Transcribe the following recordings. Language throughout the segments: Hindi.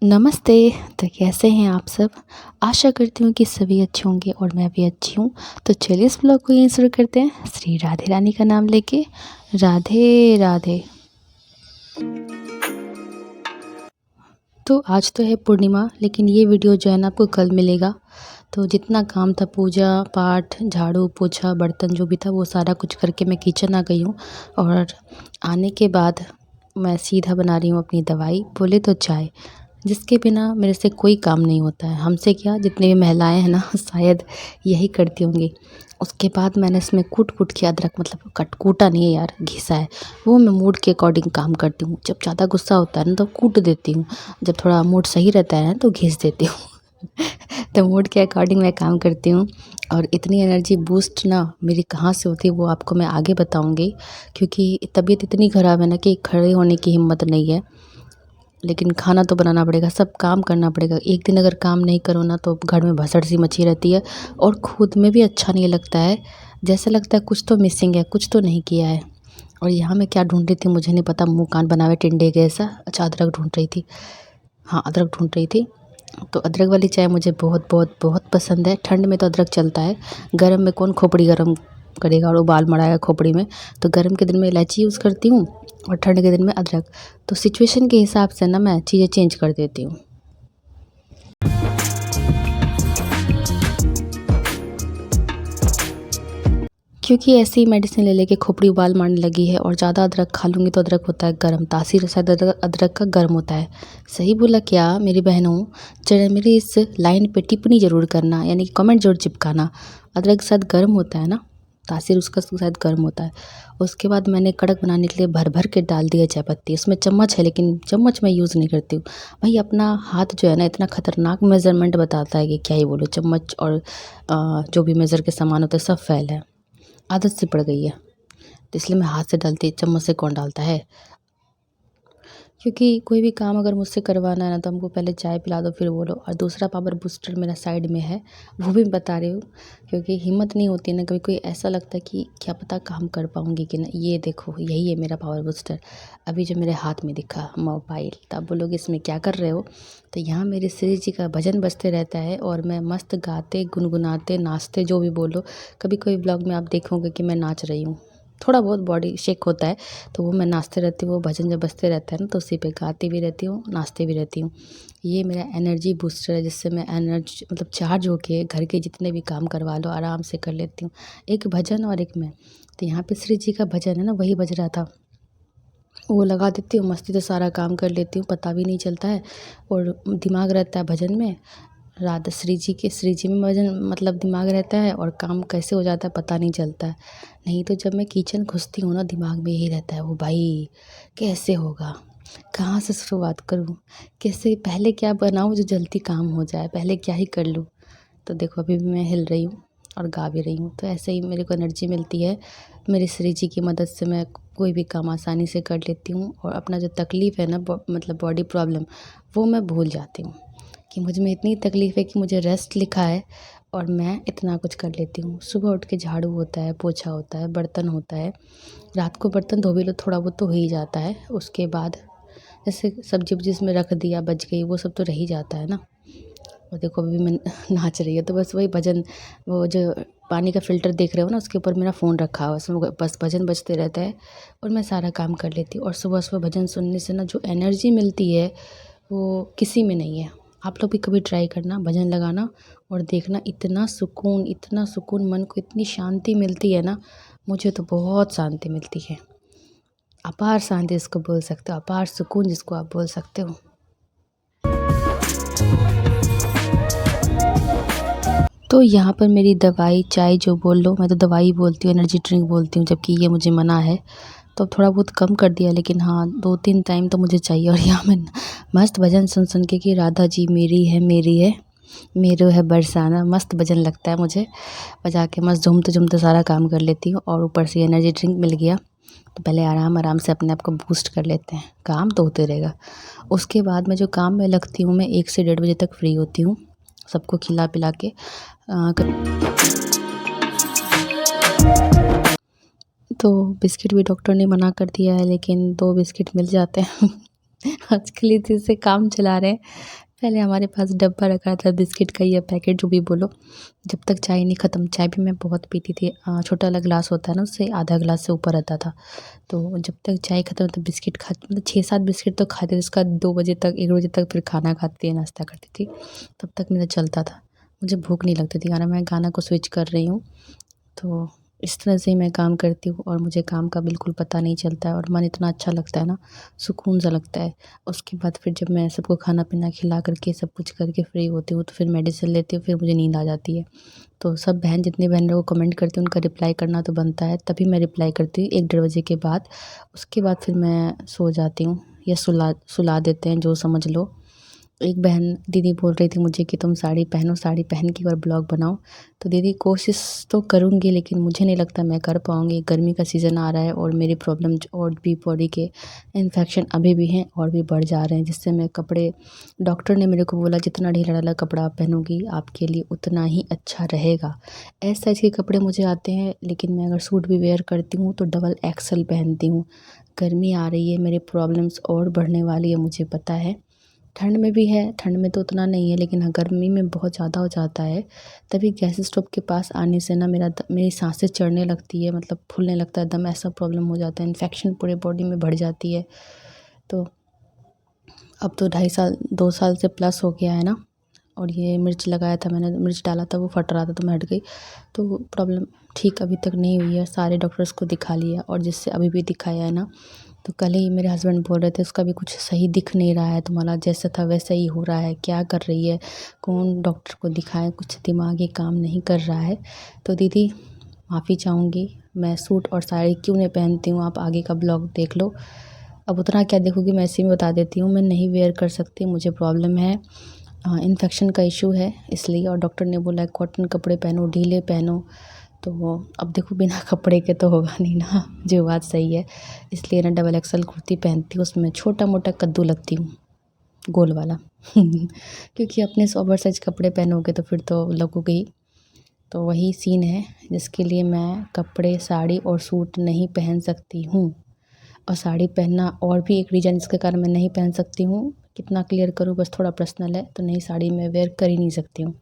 नमस्ते। तो कैसे हैं आप सब? आशा करती हूँ कि सभी अच्छे होंगे और मैं भी अच्छी हूँ। तो चलिए इस ब्लॉग को यहीं शुरू करते हैं श्री राधे रानी का नाम लेके। राधे राधे। तो आज तो है पूर्णिमा, लेकिन ये वीडियो जो है ना आपको कल मिलेगा। तो जितना काम था, पूजा पाठ, झाड़ू पोछा, बर्तन जो भी था, वो सारा कुछ करके मैं किचन आ गई हूँ। और आने के बाद मैं सीधा बना रही हूँ अपनी दवाई, बोले तो चाय, जिसके बिना मेरे से कोई काम नहीं होता है। हमसे क्या, जितनी भी महिलाएं हैं ना शायद यही करती होंगी। उसके बाद मैंने इसमें कूट के अदरक, मतलब कूटा नहीं है यार, घिसा है। वो मैं मूड के अकॉर्डिंग काम करती हूँ। जब ज़्यादा गुस्सा होता है ना तो कूट देती हूँ, जब थोड़ा मूड सही रहता है ना तो घिस देती हूँ। तो मूड के अकॉर्डिंग मैं काम करती हूँ। और इतनी एनर्जी बूस्ट ना मेरी कहाँ से होती है वो आपको मैं आगे बताऊँगी, क्योंकि तबीयत इतनी ख़राब है ना कि खड़े होने की हिम्मत नहीं है। लेकिन खाना तो बनाना पड़ेगा, सब काम करना पड़ेगा। एक दिन अगर काम नहीं करो ना तो घर में भसड़ सी मची रहती है और खुद में भी अच्छा नहीं लगता है। जैसा लगता है कुछ तो मिसिंग है, कुछ तो नहीं किया है। और यहाँ मैं क्या ढूंढ रही थी मुझे नहीं पता, मुंह कान बनावे टिंडे के ऐसा। अच्छा, अदरक ढूंढ रही थी। हाँ, अदरक ढूंढ रही थी। तो अदरक वाली चाय मुझे बहुत बहुत बहुत पसंद है। ठंड में तो अदरक चलता है, गर्म में कौन खोपड़ी गर्म करेगा और उबाल मराएगा खोपड़ी में। तो गर्म के दिन में इलायची यूज़ करती हूँ और ठंड के दिन में अदरक। तो सिचुएशन के हिसाब से ना मैं चीज़ें चेंज कर देती हूँ। क्योंकि ऐसे ही मेडिसिन ले लेके खोपड़ी उबाल मारने लगी है, और ज़्यादा अदरक खा लूँगी तो अदरक होता है गर्म, तासीर शायद अदरक का गर्म होता है। सही बोला क्या मेरी बहनों? जरा मेरी इस लाइन पे टिप्पणी ज़रूर करना, यानी कि कमेंट ज़रूर चिपकाना। अदरक शायद गर्म होता है ना, तासीर उसका शायद गर्म होता है। उसके बाद मैंने कड़क बनाने के लिए भर भर के डाल दिया चाय पत्ती। उसमें चम्मच है, लेकिन चम्मच मैं यूज़ नहीं करती हूँ। भाई अपना हाथ जो है ना इतना ख़तरनाक मेज़रमेंट बताता है कि क्या ही बोलो। चम्मच और जो भी मेज़र के सामान होते हैं सब फेल है। आदत सी पड़ गई है, तो इसलिए मैं हाथ से डालती, चम्मच से कौन डालता है। क्योंकि कोई भी काम अगर मुझसे करवाना है ना तो हमको पहले चाय पिला दो फिर बोलो। और दूसरा पावर बूस्टर मेरा साइड में है, वो भी बता रही हूँ। क्योंकि हिम्मत नहीं होती है ना, कभी कोई ऐसा लगता है कि क्या पता काम कर पाऊँगी कि ना। ये देखो, यही है मेरा पावर बूस्टर। अभी जो मेरे हाथ में दिखा मोबाइल, तो आप बोलोगे इसमें क्या कर रहे हो? तो यहाँ मेरे श्री जी का भजन बजते रहता है और मैं मस्त गाते गुनगुनाते नाचते, जो भी बोलो। कभी कोई ब्लॉग में आप देखोगे कि मैं नाच रही हूँ, थोड़ा बहुत बॉडी शेक होता है, तो वो मैं नाचते रहती हूँ। वो भजन जब बजते रहता है ना तो उसी पे गाती भी रहती हूँ, नाचते भी रहती हूँ। ये मेरा एनर्जी बूस्टर है, जिससे मैं एनर्जी मतलब चार्ज होके घर के जितने भी काम करवा लो आराम से कर लेती हूँ। एक भजन और एक मैं। तो यहाँ पे श्री जी का भजन है ना, वही बज रहा था, वो लगा देती हूँ, मस्ती से सारा काम कर लेती हूँ, पता भी नहीं चलता है। और दिमाग रहता है भजन में, राधा श्री जी में भजन, मतलब दिमाग रहता है और काम कैसे हो जाता है पता नहीं चलता है। नहीं तो जब मैं किचन घुसती हूँ ना, दिमाग में यही रहता है, वो भाई कैसे होगा, कहाँ से शुरुआत करूँ, कैसे पहले क्या बनाऊँ जो जल्दी काम हो जाए, पहले क्या ही कर लूँ। तो देखो अभी भी मैं हिल रही हूँ और गा भी रही हूँ। तो ऐसे ही मेरे को एनर्जी मिलती है। मेरी श्री जी की मदद से मैं कोई भी काम आसानी से कर लेती हूँ, और अपना जो तकलीफ़ है ना, मतलब बॉडी प्रॉब्लम, वो मैं भूल जाती हूँ कि मुझ में इतनी तकलीफ़ है कि मुझे रेस्ट लिखा है और मैं इतना कुछ कर लेती हूँ। सुबह उठ के झाड़ू होता है, पोछा होता है, बर्तन होता है। रात को बर्तन धो भी लो, थोड़ा बहुत तो हो ही जाता है। उसके बाद जैसे सब्जी वब्जी इसमें रख दिया, बच गई, वो सब तो रह ही जाता है ना। और देखो अभी मैं नाच रही है, तो बस वही भजन, वो जो पानी का फ़िल्टर देख रहे हो ना, उसके ऊपर मेरा फ़ोन रखा हुआ है, उसमें बस भजन बजते रहता है और मैं सारा काम कर लेती हूँ। और सुबह-सुबह भजन सुनने से ना जो एनर्जी मिलती है, वो किसी में नहीं है। आप लोग भी कभी ट्राई करना, भजन लगाना और देखना, इतना सुकून, मन को इतनी शांति मिलती है ना। मुझे तो बहुत शांति मिलती है। अपार शांति जिसको बोल सकते हो, अपार सुकून जिसको आप बोल सकते हो। तो यहाँ पर मेरी दवाई, चाय जो बोल लो, मैं तो दवाई बोलती हूँ, एनर्जी ड्रिंक बोलती हूँ, जबकि ये मुझे मना है। तो अब थोड़ा बहुत कम कर दिया, लेकिन हाँ 2-3 टाइम तो मुझे चाहिए। और यहाँ मैं मस्त भजन सुन के कि राधा जी मेरी है, मेरो है बरसाना, मस्त भजन लगता है मुझे। बजा के मस्त झूमते-झूमते सारा काम कर लेती हूँ, और ऊपर से एनर्जी ड्रिंक मिल गया, तो पहले आराम-आराम से अपने आप को बूस्ट कर लेते हैं, काम तो होते रहेगा। उसके बाद मैं जो काम में लगती हूँ, मैं 1 से 1:30 बजे तक फ्री होती हूँ, सबको खिला-पिला के। तो बिस्किट भी डॉक्टर ने मना कर दिया है, लेकिन 2 बिस्किट मिल जाते हैं। आजकल इसी से काम चला रहे हैं। पहले हमारे पास डब्बा रखा था बिस्किट का या पैकेट जो भी बोलो, जब तक चाय नहीं ख़त्म, चाय भी मैं बहुत पीती थी। छोटा वाला ग्लास होता है ना, उससे आधा ग्लास से ऊपर रहता था। तो जब तक चाय ख़त्म तो बिस्किट खा मतलब 6-7 बिस्किट तो खाते थे, उसके बाद 2 बजे तक 1 बजे तक फिर खाना खाती थी, नाश्ता करती थी। तब तक मेरा चलता था। मुझे भूख नहीं लगती थी, मैं गाना को स्विच कर रही हूँ। तो इस तरह से ही मैं काम करती हूँ और मुझे काम का बिल्कुल पता नहीं चलता है और मन इतना अच्छा लगता है ना, सुकून सा लगता है। उसके बाद फिर जब मैं सबको खाना-पीना खिला कर के सब कुछ करके फ्री होती हूँ तो फिर मेडिसिन लेती हूँ, फिर मुझे नींद आ जाती है। तो सब बहन जितनी बहन लोग कमेंट करती हैं उनका रिप्लाई करना तो बनता है, तभी मैं रिप्लाई करती हूँ 1 डेढ़ बजे के बाद। उसके बाद फिर मैं सो जाती हूँ या सुला सुला देते हैं, जो समझ लो। एक बहन दीदी बोल रही थी मुझे कि तुम साड़ी पहनो, साड़ी पहन के और ब्लॉग बनाओ। तो दीदी कोशिश तो करूँगी, लेकिन मुझे नहीं लगता मैं कर पाऊँगी। गर्मी का सीज़न आ रहा है और मेरी प्रॉब्लम और भी बॉडी के इन्फेक्शन अभी भी हैं और भी बढ़ जा रहे हैं, जिससे मैं कपड़े, डॉक्टर ने मेरे को बोला जितना ढीला-ढाला कपड़ा आप पहनोगी आपके लिए उतना ही अच्छा रहेगा। एस साइज़ के कपड़े मुझे आते हैं, लेकिन मैं अगर सूट भी वेयर करती हूँ तो डबल एक्सेल पहनती हूँ। गर्मी आ रही है, मेरी प्रॉब्लम्स और बढ़ने वाली है, मुझे पता है। ठंड में भी है, ठंड में तो उतना नहीं है, लेकिन हाँ गर्मी में बहुत ज़्यादा हो जाता है। तभी गैस स्टोव के पास आने से ना मेरी साँसें चढ़ने लगती है, मतलब फूलने लगता है दम, ऐसा प्रॉब्लम हो जाता है। इन्फेक्शन पूरे बॉडी में बढ़ जाती है। तो अब तो 2.5 साल 2 साल से प्लस हो गया है ना, और ये मिर्च लगाया था मैंने, मिर्च डाला था, वो फट रहा था तो मैं हट गई। तो प्रॉब्लम ठीक अभी तक नहीं हुई है, सारे डॉक्टर्स को दिखा लिया और जिससे अभी भी दिखाया है ना, तो कल ही मेरे हस्बैंड बोल रहे थे उसका भी कुछ सही दिख नहीं रहा है, तुम्हारा जैसा था वैसा ही हो रहा है, क्या कर रही है, कौन डॉक्टर को दिखाएं, कुछ दिमागी काम नहीं कर रहा है। तो दीदी माफ़ी चाहूँगी, मैं सूट और साड़ी क्यों नहीं पहनती हूँ, आप आगे का ब्लॉग देख लो। अब उतना क्या देखोगी, मैं ऐसे ही बता देती हूँ, मैं नहीं वेयर कर सकती, मुझे प्रॉब्लम है, इन्फेक्शन का इशू है इसलिए, और डॉक्टर ने बोला है कॉटन कपड़े पहनो, ढीले पहनो। तो अब देखो बिना कपड़े के तो होगा नहीं ना, जो बात सही है। इसलिए ना डबल एक्सल कुर्ती पहनती हूँ, उसमें छोटा मोटा कद्दू लगती हूँ, गोल वाला। क्योंकि अपने से ओवर साइज कपड़े पहनोगे तो फिर तो लगोगे ही। तो वही सीन है जिसके लिए मैं कपड़े, साड़ी और सूट नहीं पहन सकती हूँ। और साड़ी पहनना और भी एक रीज़न जिसके कारण मैं नहीं पहन सकती हूँ, कितना क्लियर करूँ, बस थोड़ा पर्सनल है, तो नई साड़ी मैं वेयर कर ही नहीं सकती हूँ,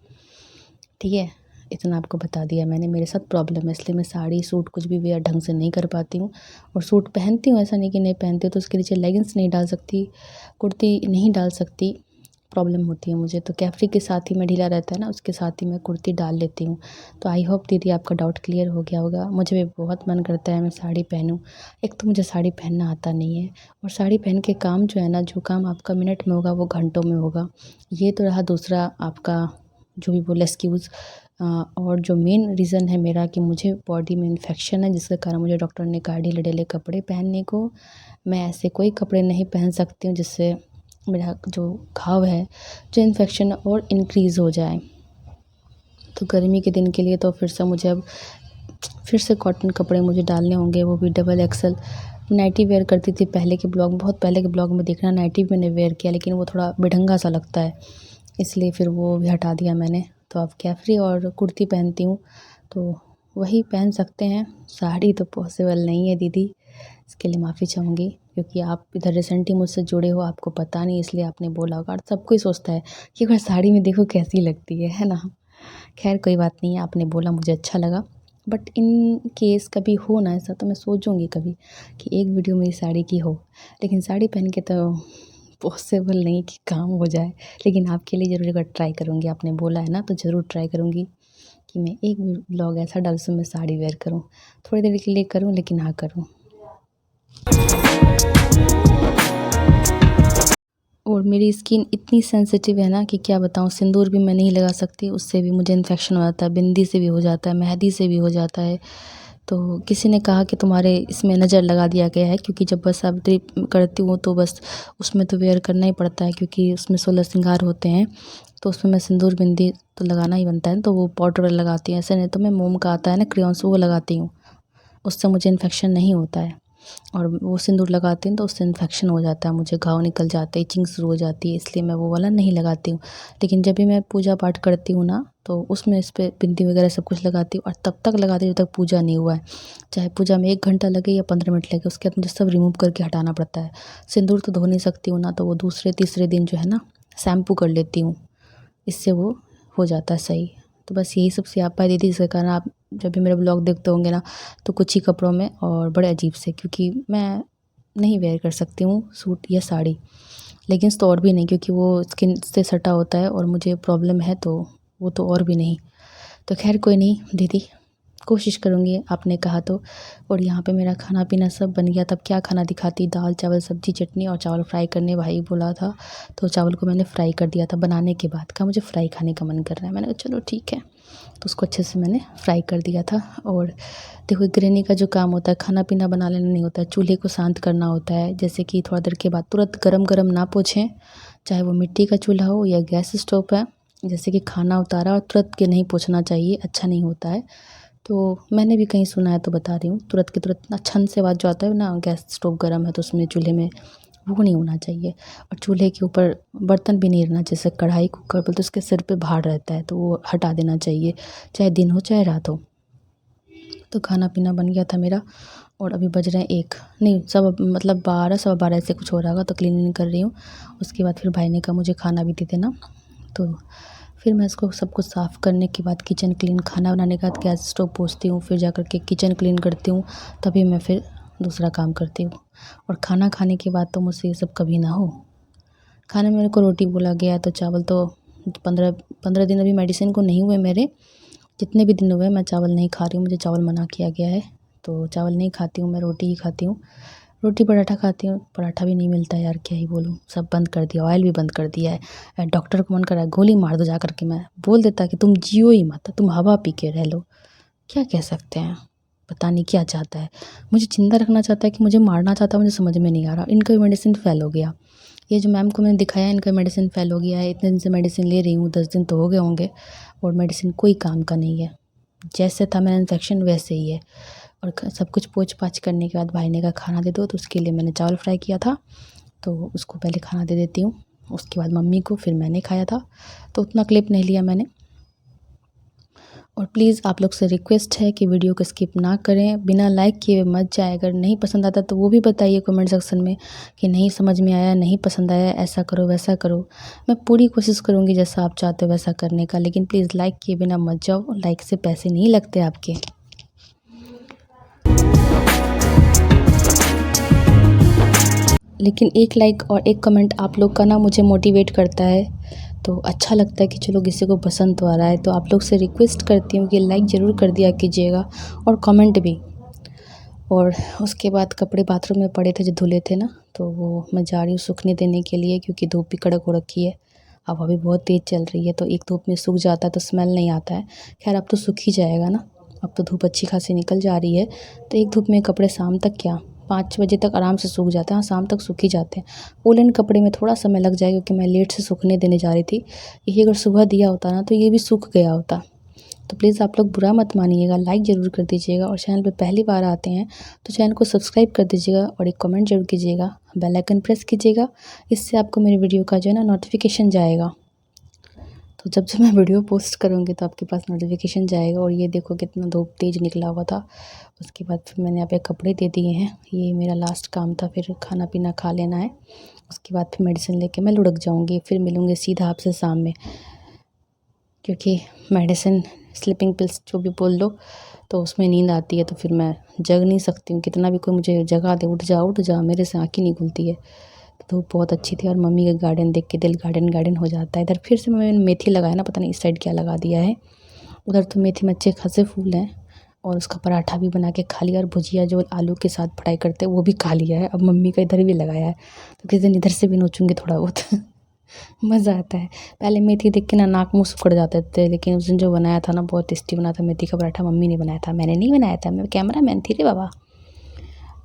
ठीक है। इतना आपको बता दिया मैंने, मेरे साथ प्रॉब्लम है, इसलिए मैं साड़ी सूट कुछ भी वेयर ढंग से नहीं कर पाती हूँ। और सूट पहनती हूँ, ऐसा नहीं कि नहीं पहनती हूँ, तो उसके नीचे लेगिंग्स नहीं डाल सकती, कुर्ती नहीं डाल सकती, प्रॉब्लम होती है मुझे। तो कैफ्री के साथ ही मैं, ढीला रहता है ना, उसके साथ ही मैं कुर्ती डाल लेती हूँ। तो आई होप दीदी आपका डाउट क्लियर हो गया होगा। मुझे भी बहुत मन करता है मैं साड़ी पहनूँ। एक तो मुझे साड़ी पहनना आता नहीं है, और साड़ी पहन के काम जो है ना, जो काम आपका मिनट में होगा वो घंटों में होगा। ये तो रहा दूसरा आपका जो भी बोले एक्सक्यूज़। और जो मेन रीज़न है मेरा कि मुझे बॉडी में इन्फेक्शन है, जिसके कारण मुझे डॉक्टर ने कहा ढीले-ढीले कपड़े पहनने को। मैं ऐसे कोई कपड़े नहीं पहन सकती हूँ जिससे मेरा जो घाव है, जो इन्फेक्शन है और इंक्रीज़ हो जाए। तो गर्मी के दिन के लिए तो फिर से मुझे अब फिर से कॉटन कपड़े मुझे डालने होंगे, वो भी डबल एक्सल। नाइटी वेयर करती थी पहले के ब्लॉग, बहुत पहले के ब्लॉग में देखना, नाइटी भी मैंने वेयर किया, लेकिन वो थोड़ा बेढंगा सा लगता है, इसलिए फिर वो भी हटा दिया मैंने। तो अब कैफ्री और कुर्ती पहनती हूँ, तो वही पहन सकते हैं। साड़ी तो पॉसिबल नहीं है दीदी, इसके लिए माफ़ी चाहूँगी, क्योंकि आप इधर रिसेंटली मुझसे जुड़े हो, आपको पता नहीं इसलिए आपने बोला होगा। और सब कोई सोचता है कि अगर साड़ी में देखो कैसी लगती है ना। खैर कोई बात नहीं है, आपने बोला मुझे अच्छा लगा। बट इन केस कभी हो ना ऐसा, तो मैं सोचूंगी कभी कि एक वीडियो मेरी साड़ी की हो, लेकिन साड़ी पहन के तो पॉसिबल नहीं कि काम हो जाए। लेकिन आपके लिए ज़रूर एक बार ट्राई करूँगी, आपने बोला है ना, तो ज़रूर ट्राई करूँगी कि मैं एक ब्लॉग ऐसा डालूँ जिसमें मैं साड़ी वेयर करूँ, थोड़ी देर के लिए करूँ, लेकिन हाँ करूँ। और मेरी स्किन इतनी सेंसिटिव है ना कि क्या बताऊँ, सिंदूर भी मैं नहीं लगा सकती, उससे भी मुझे इन्फेक्शन हो जाता है, बिंदी से भी हो जाता है, मेहंदी से भी हो जाता है। तो किसी ने कहा कि तुम्हारे इसमें नज़र लगा दिया गया है, क्योंकि जब बस सावित्री करती हूँ तो बस उसमें तो वेयर करना ही पड़ता है, क्योंकि उसमें 16 श्रृंगार होते हैं, तो उसमें मैं सिंदूर बिंदी तो लगाना ही बनता है, तो वो पाउडर लगाती हूँ। ऐसे नहीं तो मैं मोम का आता है ना क्रेयॉन्स, वो लगाती हूँ, उससे मुझे इन्फेक्शन नहीं होता है। और वो सिंदूर लगाती हूँ तो उससे इन्फेक्शन हो जाता है, मुझे घाव निकल जाते हैं, इचिंग शुरू हो जाती है, इसलिए मैं वो वाला नहीं लगाती हूँ। लेकिन जब भी मैं पूजा पाठ करती हूँ ना तो उसमें इस पे बिंदी वगैरह सब कुछ लगाती हूँ, और तब तक लगाती हूँ जब तक पूजा नहीं हुआ है। चाहे पूजा में 1 घंटा लगे या 15 मिनट लगे, उसके बाद मुझे सब रिमूव करके हटाना पड़ता है। सिंदूर तो धो नहीं सकती हूँ ना, तो वो दूसरे तीसरे दिन जो है ना शैम्पू कर लेती हूँ, इससे वो हो जाता है सही। तो बस यही सब स्यापा दीदी, इसके कारण आप जब भी मेरे ब्लॉग देखते होंगे ना तो कुछ ही कपड़ों में और बड़े अजीब से, क्योंकि मैं नहीं वेयर कर सकती हूँ सूट या साड़ी, लेगिंग्स तो और भी नहीं, क्योंकि वो स्किन से सटा होता है और मुझे प्रॉब्लम है, तो वो तो और भी नहीं। तो खैर कोई नहीं दीदी, कोशिश करूँगी आपने कहा तो। और यहाँ पे मेरा खाना पीना सब बन गया। तब क्या खाना दिखाती, दाल चावल सब्जी चटनी और चावल फ्राई करने भाई बोला था, तो चावल को मैंने फ्राई कर दिया था बनाने के बाद। कहा मुझे फ्राई खाने का मन कर रहा है, मैंने कहा चलो ठीक है, तो उसको अच्छे से मैंने फ्राई कर दिया था। और देखो गृहिणी का जो काम होता है खाना पीना बना लेना नहीं होता है, चूल्हे को शांत करना होता है। जैसे कि थोड़ा देर के बाद तुरंत गरम गरम ना पोछें, चाहे वो मिट्टी का चूल्हा हो या गैस स्टोव है। जैसे कि खाना उतारा और तुरंत के नहीं पोछना चाहिए, अच्छा नहीं होता है। तो मैंने भी कहीं सुना है तो बता रही हूँ, तुरंत के तुरंत ना छन से आवाज़ जो आता है ना, गैस स्टोव गर्म है तो उसमें चूल्हे में, वो नहीं होना चाहिए। और चूल्हे के ऊपर बर्तन भी नहीं रहना, जैसे कढ़ाई कुकर बोलते उसके सिर पे भार रहता है, तो वो हटा देना चाहिए, चाहे दिन हो चाहे रात हो। तो खाना पीना बन गया था मेरा, और अभी बज रहे हैं 1 नहीं सब मतलब 12 सवा 12 ऐसे कुछ हो रहा होगा, तो क्लीनिंग कर रही हूँ। उसके बाद फिर भाई ने कहा मुझे खाना भी दे देना, तो फिर मैं इसको सब कुछ साफ़ करने के बाद किचन क्लीन, खाना बनाने के बाद गैस स्टोव पोंछती हूँ, फिर जा कर के किचन क्लीन करती हूँ, तभी मैं फिर दूसरा काम करती हूँ। और खाना खाने के बाद तो मुझसे ये सब कभी ना हो। खाने में मेरे को रोटी बोला गया, तो चावल तो 15 दिन अभी मेडिसिन को नहीं हुए मेरे, जितने भी दिन हुए मैं चावल नहीं खा रही हूँ, मुझे चावल मना किया गया है, तो चावल नहीं खाती हूँ मैं, रोटी ही खाती हूँ। रोटी पराठा खाती हूँ, पराठा भी नहीं मिलता है यार, क्या ही बोलूँ, सब बंद कर दिया, ऑयल भी बंद कर दिया है। डॉक्टर को मन कर रहा है गोली मार दो जा कर के, मैं बोल देता कि तुम जियो ही मत, तुम हवा पी के रह लो। क्या कह सकते हैं, पता नहीं क्या चाहता है, मुझे ज़िंदा रखना चाहता है कि मुझे मारना चाहता है, मुझे समझ में नहीं आ रहा। इनका भी मेडिसिन फ़ेल हो गया, ये जो मैम को मैंने दिखाया इनका मेडिसिन फ़ेल हो गया है। इतने दिन से मेडिसिन ले रही हूँ, 10 दिन तो हो गए होंगे, और मेडिसिन कोई काम का नहीं है, जैसे था मेरा इन्फेक्शन वैसे ही है। और सब कुछ पोंछ पाछ करने के बाद भाई ने कहा खाना दे दो, तो उसके लिए मैंने चावल फ्राई किया था, तो उसको पहले खाना दे देती हूँ, उसके बाद मम्मी को, फिर मैंने खाया था, तो उतना क्लिप नहीं लिया मैंने। और प्लीज़ आप लोग से रिक्वेस्ट है कि वीडियो को स्किप ना करें, बिना लाइक किए मत जाए। अगर नहीं पसंद आता तो वो भी बताइए कमेंट सेक्शन में कि नहीं समझ में आया, नहीं पसंद आया, ऐसा करो वैसा करो। मैं पूरी कोशिश करूँगी जैसा आप चाहते हो वैसा करने का, लेकिन प्लीज़ लाइक किए बिना मत जाओ, लाइक से पैसे नहीं लगते आपके। लेकिन एक लाइक और एक कमेंट आप लोग का ना मुझे मोटिवेट करता है, तो अच्छा लगता है कि चलो किसी को पसंद तो आ रहा है। तो आप लोग से रिक्वेस्ट करती हूँ कि लाइक ज़रूर कर दिया कीजिएगा, और कमेंट भी। और उसके बाद कपड़े बाथरूम में पड़े थे जो धुले थे ना, तो वो मैं जा रही हूँ सूखने देने के लिए, क्योंकि धूप भी कड़क हो रखी है। अब अभी बहुत तेज़ चल रही है, तो एक धूप में सूख जाता है तो स्मेल नहीं आता है। खैर अब तो सूख ही जाएगा ना, अब तो धूप अच्छी खासी निकल जा रही है, तो एक धूप में कपड़े शाम तक क्या 5 बजे तक आराम से सूख जाते हैं। हाँ, शाम तक सूख ही जाते हैं। वूलन कपड़े में थोड़ा समय लग जाएगा, क्योंकि मैं लेट से सूखने देने जा रही थी। यही अगर सुबह दिया होता ना तो ये भी सूख गया होता। तो प्लीज़ आप लोग बुरा मत मानिएगा, लाइक ज़रूर कर दीजिएगा, और चैनल पे पहली बार आते हैं तो चैनल को सब्सक्राइब कर दीजिएगा, और एक कमेंट ज़रूर कीजिएगा, बेल आइकन प्रेस कीजिएगा, इससे आपको मेरी वीडियो का जो है ना नोटिफिकेशन जाएगा। तो जब जब मैं वीडियो पोस्ट करूँगी तो आपके पास नोटिफिकेशन जाएगा। और ये देखो कितना धूप तेज़ निकला हुआ था। उसके बाद फिर मैंने यहाँ पे कपड़े दे दिए हैं, ये मेरा लास्ट काम था, फिर खाना पीना खा लेना है। उसके बाद फिर मेडिसिन लेके मैं लुढ़क जाऊँगी, फिर मिलूँगी सीधा आपसे शाम में, क्योंकि मेडिसिन स्लीपिंग पिल्स जो भी बोल लो, तो उसमें नींद आती है, तो फिर मैं जग नहीं सकती हूँ, कितना भी कोई मुझे जगा दे, उठ जा, मेरे से आँख ही नहीं खुलती है। तो धूप बहुत अच्छी थी, और मम्मी का गार्डन देख के दिल गार्डन गार्डन हो जाता है। इधर फिर से मैंने मेथी लगाया ना, पता नहीं इस साइड क्या लगा दिया है। उधर तो मेथी में अच्छे खासे फूल हैं, और उसका पराठा भी बना के खा लिया, और भुजिया जो आलू के साथ फ्राई करते हैं वो भी खा लिया है। अब मम्मी का इधर भी लगाया है, तो किसी दिन इधर से भी नोचूँगी थोड़ा बहुत मज़ा आता है। पहले मेथी देख के ना नाक मुँह सिकुड़ जाते थे, लेकिन उस दिन जो बनाया था ना बहुत टेस्टी बना था। मेथी का पराठा मम्मी ने बनाया था, मैंने नहीं बनाया था, मैं कैमरा मैन थी रे बाबा।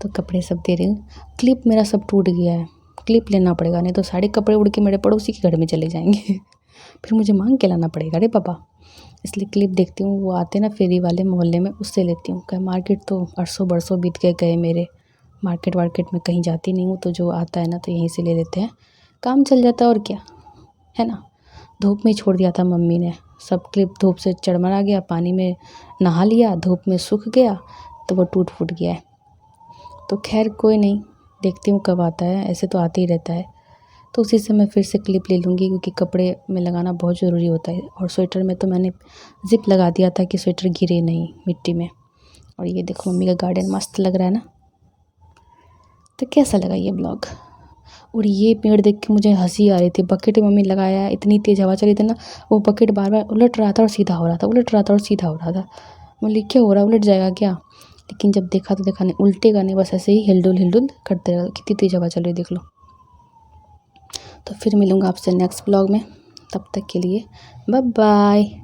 तो कपड़े सब दे रही हूँ, क्लिप मेरा सब टूट गया है, क्लिप लेना पड़ेगा, नहीं तो सारे कपड़े उड़ के मेरे पड़ोसी के घर में चले जाएंगे फिर मुझे मांग के लाना पड़ेगा रे पापा। इसलिए क्लिप देखती हूँ, वो आते ना फेरी वाले मोहल्ले में, उससे लेती हूँ। क्या मार्केट तो 800 बरसों बीत के गए मेरे, मार्केट वार्केट में कहीं जाती नहीं हूँ, तो जो आता है ना तो यहीं से ले लेते हैं, काम चल जाता है और क्या है ना। धूप में ही छोड़ दिया था मम्मी ने, सब क्लिप धूप से चरमरा गया, पानी में नहा लिया, धूप में सूख गया तो वो टूट फूट गया है। तो खैर कोई नहीं, देखती हूँ कब आता है, ऐसे तो आते ही रहता है। तो उसी से मैं फिर से क्लिप ले लूँगी, क्योंकि कपड़े में लगाना बहुत ज़रूरी होता है। और स्वेटर में तो मैंने ज़िप लगा दिया था कि स्वेटर गिरे नहीं मिट्टी में। और ये देखो मम्मी का गार्डन मस्त लग रहा है ना। तो कैसा लगा ये ब्लॉग। और ये पेड़ देख के मुझे हंसी आ रही थी, बकेट मम्मी लगाया है, इतनी तेज़ हवा चली थी ना, वो बकेट बार बार उलट रहा था और सीधा हो रहा था, उलट रहा था और सीधा हो रहा था। बोली क्या हो रहा है, उलट जाएगा क्या। लेकिन जब देखा तो देखा नहीं, उल्टेगा नहीं, बस ऐसे ही हिलडुल हिलडुल करते रहा। कितनी तेज़ हवा चल रही देख लो। तो फिर मिलूँगा आपसे नेक्स्ट ब्लॉग में, तब तक के लिए बाय बाय।